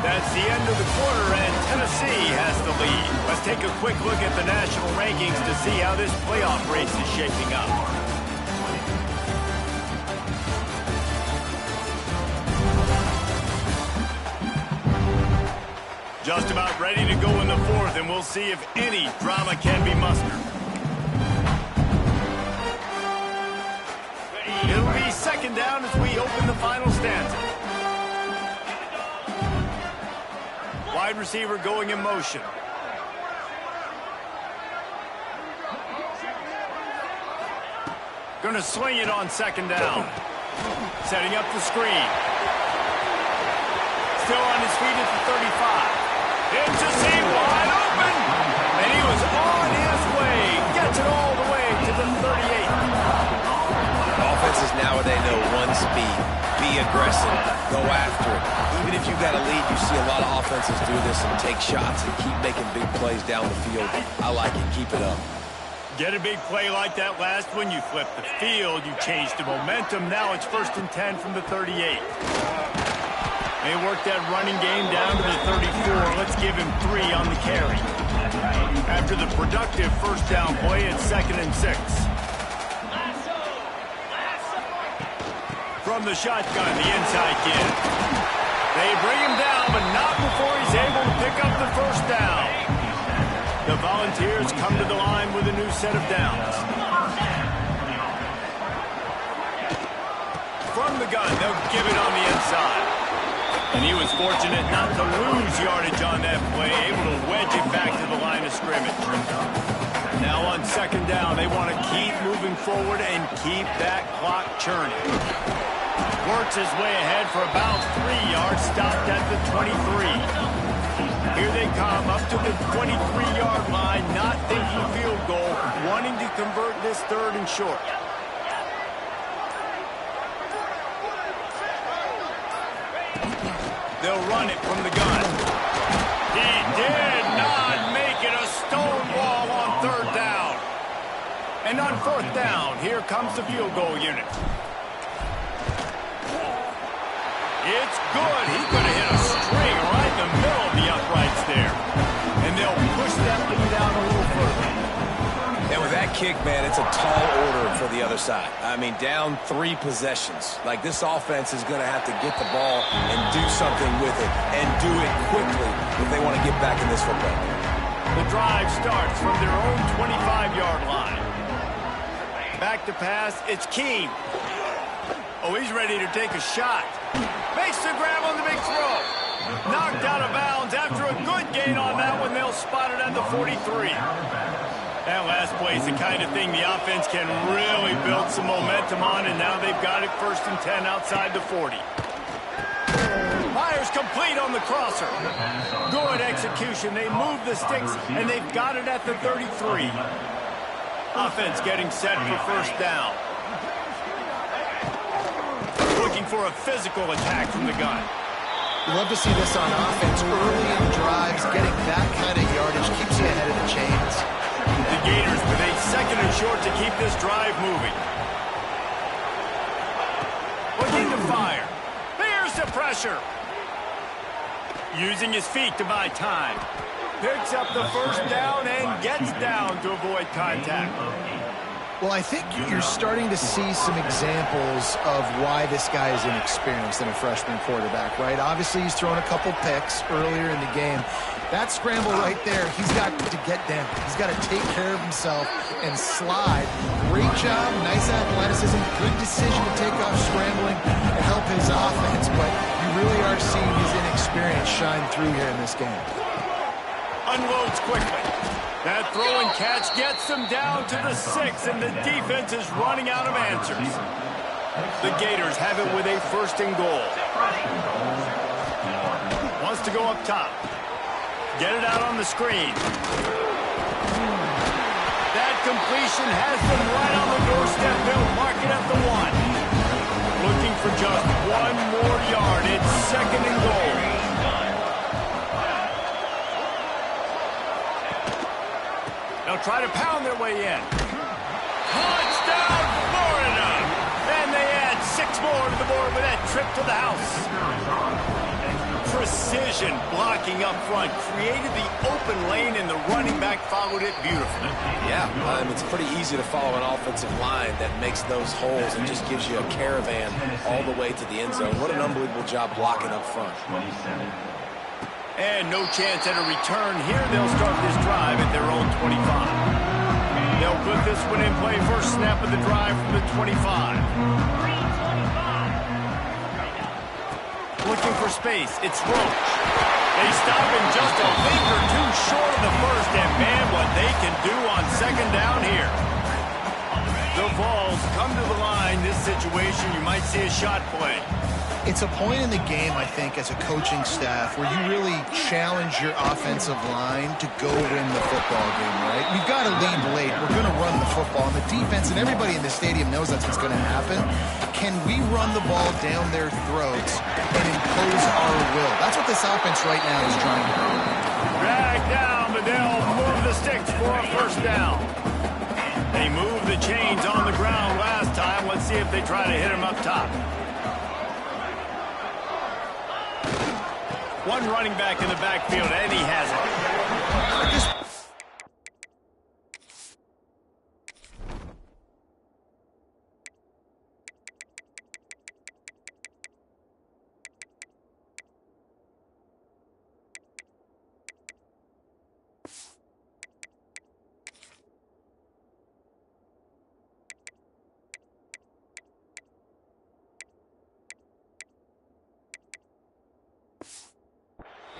That's the end of the quarter, and Tennessee has the lead. Let's take a quick look at the national rankings to see how this playoff race is shaping up. Just about ready to go in the fourth, and we'll see if any drama can be mustered. It'll be second down as we open the final stanza. Wide receiver going in motion. Going to sling it on second down. Setting up the screen. Still on his feet at the 35. It's a seam wide open. And he was on his way. Gets it all the way to the 38. Offenses nowadays know one speed. Be aggressive. Go after it. Even if you've got a lead, you see a lot of offenses do this and take shots and keep making big plays down the field. I like it. Keep it up. Get a big play like that last one. You flip the field. You change the momentum. Now it's 1st and 10 from the 38. They work that running game down to the 34. Let's give him 3 on the carry. After the productive first down play, it's 2nd and 6. From the shotgun, the inside kid. They bring him down, but not before he's able to pick up the first down. The Volunteers come to the line with a new set of downs. From the gun, they'll give it on the inside. And he was fortunate not to lose yardage on that play, able to wedge it back to the line of scrimmage. Now on second down, they want to keep moving forward and keep that clock churning. Works his way ahead for about 3 yards, stopped at the 23. Here they come up to the 23-yard line, not thinking field goal, wanting to convert this 3rd and short. They'll run it from the gun. He did not make it a stone wall on 3rd down. And on 4th down, here comes the field goal unit. It's good. He's going to hit a string right in the middle of the uprights there. And they'll push that lead out a little further. And with that kick, man, it's a tall order for the other side. I mean, down 3 possessions. Like, this offense is going to have to get the ball and do something with it, and do it quickly if they want to get back in this football game. The drive starts from their own 25-yard line. Back to pass, it's Keene. Oh, he's ready to take a shot. Makes the grab on the big throw. Knocked out of bounds after a good gain on that one. They'll spot it at the 43. That last play is the kind of thing the offense can really build some momentum on, and now they've got it 1st and 10 outside the 40. Myers complete on the crosser. Good execution. They move the sticks, and they've got it at the 33. Offense getting set for 1st down. Looking for a physical attack from the gun. You love to see this on offense early in drives. Getting that kind of yardage keeps you ahead of the chains. The Gators with a 2nd and short to keep this drive moving. Looking to fire. There's the pressure. Using his feet to buy time. Picks up the 1st down and gets down to avoid contact. Well, I think you're starting to see some examples of why this guy is inexperienced in a freshman quarterback, right? Obviously, he's thrown a couple picks earlier in the game. That scramble right there, he's got to get down. He's got to take care of himself and slide. Great job, nice athleticism, good decision to take off scrambling and help his offense, but you really are seeing his inexperience shine through here in this game. Unloads quickly. That throw and catch gets them down to the 6, and the defense is running out of answers. The Gators have it with a 1st and goal. Wants to go up top. Get it out on the screen. That completion has them right on the doorstep. They'll mark it at the 1. Looking for just 1 more yard. It's 2nd and goal. They'll try to pound their way in. Touchdown, Florida! And they add 6 more to the board with that trip to the house. Precision blocking up front created the open lane, and the running back followed it beautifully. Yeah, it's pretty easy to follow an offensive line that makes those holes and just gives you a caravan all the way to the end zone. What an unbelievable job blocking up front. And no chance at a return here. They'll start this drive at their own 25. They'll put this one in play. First snap of the drive from the 25. Looking for space. It's Roach. They stop him just a finger or two short of the first. And man, what they can do on 2nd down here. The Vols come to the line. This situation, you might see a shot play. It's a point in the game, I think, as a coaching staff where you really challenge your offensive line to go win the football game, right? We've got to lead late. We're going to run the football. And the defense and everybody in the stadium knows that's what's going to happen. Can we run the ball down their throats and impose our will? That's what this offense right now is trying to do. Drag down, but they'll move the sticks for a 1st down. They moved the chains on the ground last time. Let's see if they try to hit him up top. One running back in the backfield, and he has it.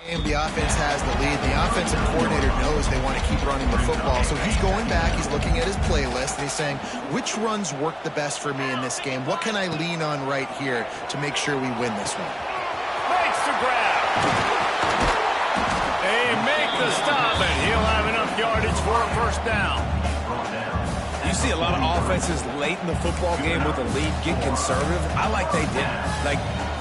The offense has the lead. The offensive coordinator knows they want to keep running the football. So he's going back, he's looking at his playlist, and he's saying, which runs work the best for me in this game? What can I lean on right here to make sure we win this one? Makes the grab. They make the stop, and he'll have enough yardage for a 1st down. You see a lot of offenses late in the football game with a lead get conservative. I like they did.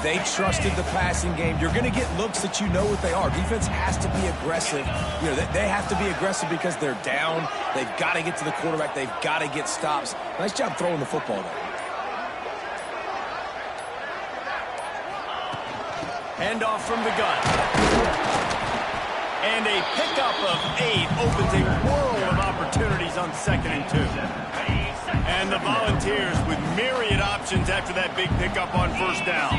They trusted the passing game. You're going to get looks that you know what they are. Defense has to be aggressive. You know, they have to be aggressive because they're down. They've got to get to the quarterback. They've got to get stops. Nice job throwing the football there. Hand off from the gun. And a pickup of 8 opens a world of opportunities on 2nd and 2. And the Volunteers with myriad options after that big pickup on 1st down.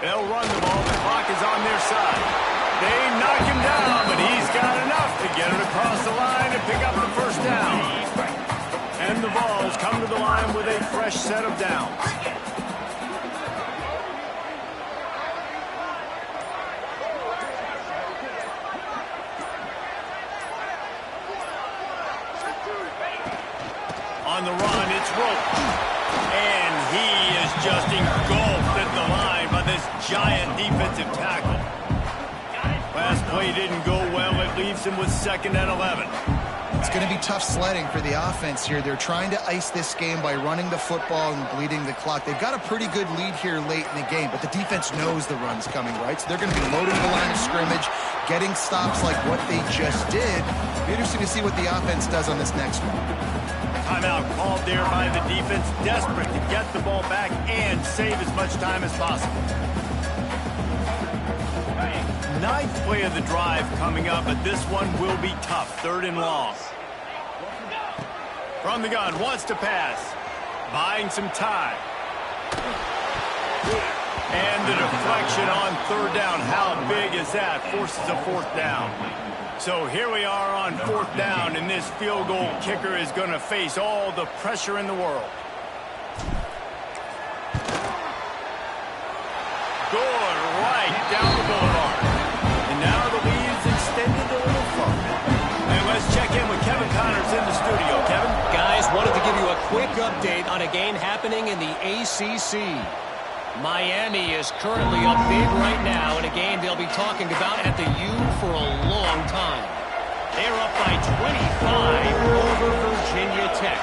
They'll run the ball. The clock is on their side. They knock him down, but he's got enough to get it across the line and pick up the 1st down. And the Vols come to the line with a fresh set of downs. On the run, it's Roach. And he is just engulfed at the line by this giant defensive tackle. Last play didn't go well. It leaves him with 2nd and 11. It's going to be tough sledding for the offense here. They're trying to ice this game by running the football and bleeding the clock. They've got a pretty good lead here late in the game, but the defense knows the run's coming, right? So they're going to be loading the line of scrimmage, getting stops like what they just did. It'll be interesting to see what the offense does on this next one. Timeout called there by the defense, desperate to get the ball back and save as much time as possible. Ninth play of the drive coming up, but this one will be tough. 3rd and long. From the gun, wants to pass. Buying some time. And the deflection on 3rd down. How big is that? Forces a 4th down. So here we are on 4th down, and this field goal kicker is going to face all the pressure in the world. Good, right down the boulevard. And now the lead is extended a little further. And let's check in with Kevin Connors in the studio. Kevin? Guys, wanted to give you a quick update on a game happening in the ACC. Miami is currently up big right now in a game they'll be talking about at the U for a long time. They're up by 25 over Virginia Tech.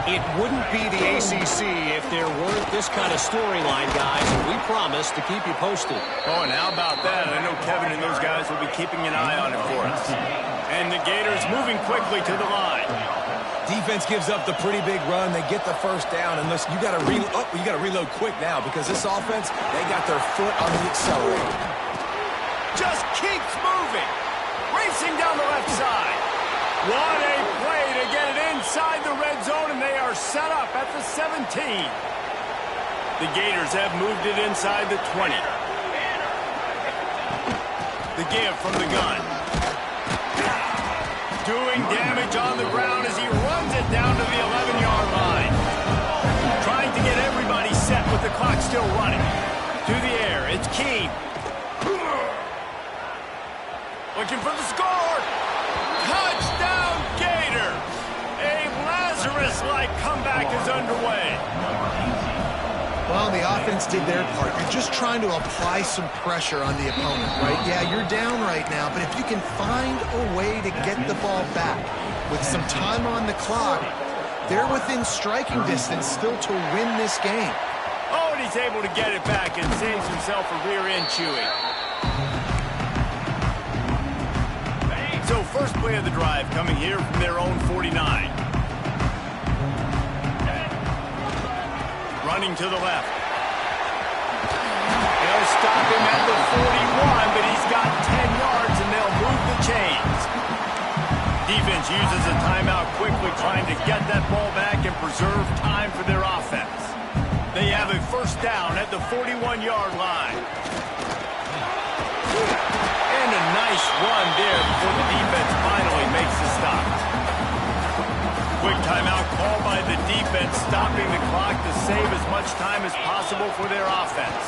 It wouldn't be the ACC if there weren't this kind of storyline, guys, and we promise to keep you posted. Oh, and how about that? I know Kevin and those guys will be keeping an eye on it for us. And the Gators moving quickly to the line. Defense gives up the pretty big run. They get the 1st down, and listen, you got to reload quick now because this offense, they got their foot on the accelerator. Just keeps moving, racing down the left side. What a play to get it inside the red zone, and they are set up at the 17. The Gators have moved it inside the 20. The give from the gun. Doing damage on the ground as he runs it down to the 11-yard line. Trying to get everybody set with the clock still running. To the air, it's Keene. Looking for the score. Touchdown, Gator. A Lazarus-like comeback is underway. Well, the offense did their part. You're just trying to apply some pressure on the opponent, right? Yeah, you're down right now, but if you can find a way to get the ball back with some time on the clock, they're within striking distance still to win this game. Oh, and he's able to get it back and saves himself a rear end chewing. So first play of the drive coming here from their own 49. Running to the left. They'll stop him at the 41, but he's got 10 yards, and they'll move the chains. Defense uses a timeout quickly, trying to get that ball back and preserve time for their offense. They have a 1st down at the 41-yard line. And a nice run there before the defense finally makes the stop. Quick timeout called by the defense, stopping the clock to save as much time as possible for their offense.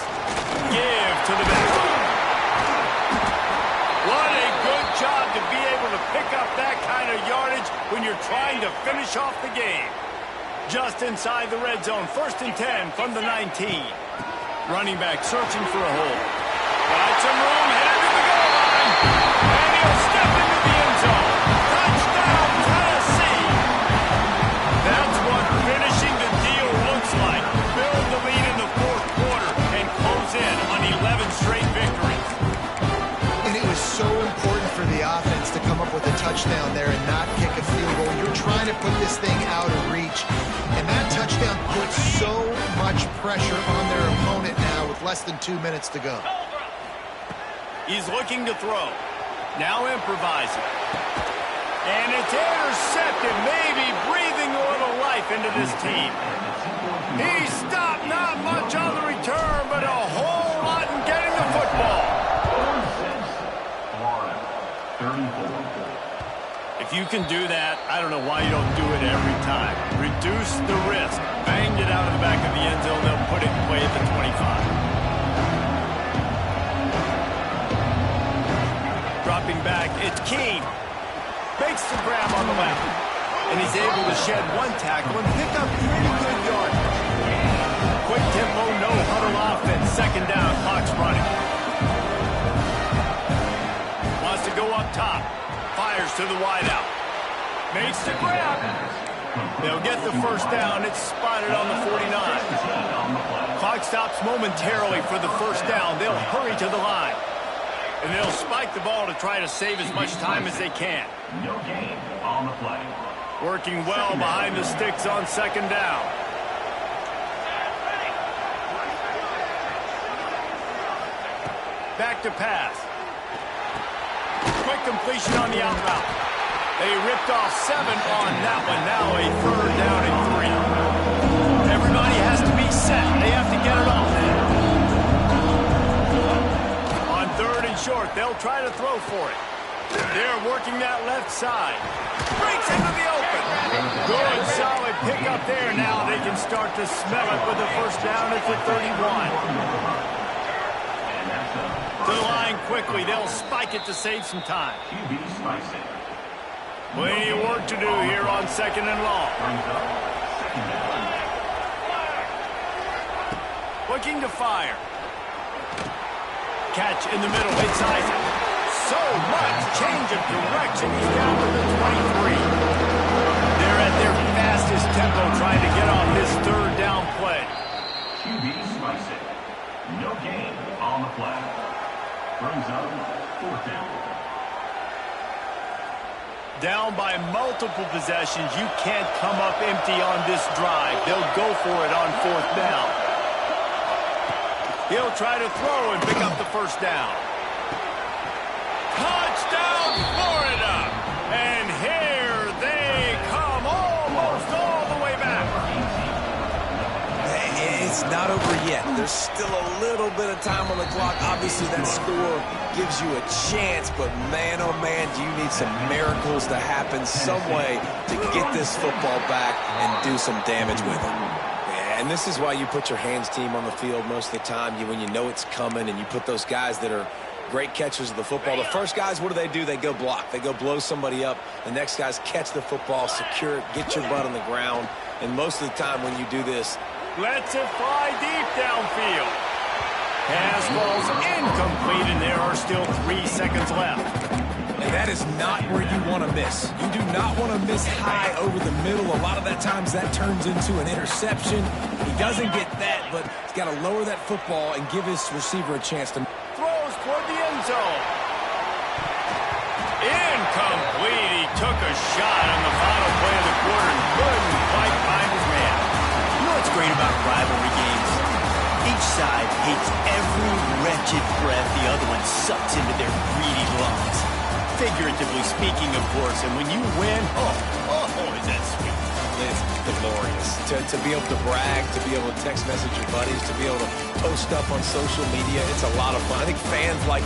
Give to the back. What a good job to be able to pick up that kind of yardage when you're trying to finish off the game. Just inside the red zone, 1st and 10 from the 19. Running back searching for a hole. Got some room, headed to the goal line. And he'll step into the end zone. Touchdown, Tennessee. That's what finishing the deal looks like. Build the lead in the 4th quarter and close in on 11 straight victories. And it was so important for the offense to come up with a touchdown there and not kick a field goal. You're trying to put this thing out of reach. And that touchdown puts so much pressure on their opponent now with less than 2 minutes to go. He's looking to throw. Now improvising. And it's intercepted, maybe breathing a little life into this team. He stopped, not much on the return, but a whole lot in getting the football. If you can do that, I don't know why you don't do it every time. Reduce the risk. Banged it out of the back of the end zone. They'll put it in play at the 25. Dropping back, it's Keene. Makes the grab on the left. And he's able to shed one tackle and pick up pretty good yardage. Quick tempo, no huddle offense. 2nd down, clock's running. Wants to go up top. Fires to the wideout. Makes the grab. They'll get the 1st down. It's spotted on the 49. Clock stops momentarily for the 1st down. They'll hurry to the line. And they'll spike the ball to try to save as much time as they can. No gain on the play. Working well behind the sticks on second down. Back to pass. Quick completion on the out route. They ripped off 7 on that one. Now a 3rd down and 3. Everybody has to be set. They have to get it off. On 3rd and short, they'll try to throw for it. They're working that left side. Breaks into the open. Good, solid pickup there. Now they can start to smell it with a 1st down at the 31. To the line quickly. They'll spike it to save some time. Plenty of work to do here on 2nd and long. Looking to fire. Catch in the middle. It's Isaac. So much change of direction. He's down to the 23. They're at their fastest tempo trying to get on this 3rd down play. QB spice it. No gain on the play. Brings up 4th down. Down by multiple possessions. You can't come up empty on this drive. They'll go for it on 4th down. He'll try to throw and pick up the 1st down. Touchdown, Florida! And here they come almost all the way back. It's not over yet. There's still a little bit of time on the clock. Obviously, that score gives you a chance, but man, oh man, do you need some miracles to happen some way to get this football back and do some damage with it. And this is why you put your hands team on the field most of the time. When you know it's coming, and you put those guys that are great catchers of the football. The first guys, what do? They go block. They go blow somebody up. The next guys catch the football, secure it, get your butt on the ground. And most of the time when you do this, lets it fly deep downfield. Pass falls incomplete, and there are still 3 seconds left. and that is not where you want to miss. You do not want to miss high over the middle. A lot of that times that turns into an interception. He doesn't get that, but he's got to lower that football and give his receiver a chance to. Throws toward the end zone. Incomplete. He took a shot on the final play of the quarter and couldn't quite find his man. You know what's great about rivalry games? Each side hates every wretched breath the other one sucks into their greedy lungs. Figuratively speaking, of course, and when you win, oh, is that sweet. It's glorious. To be able to brag, to be able to text message your buddies, to be able to post up on social media, it's a lot of fun. I think fans like it.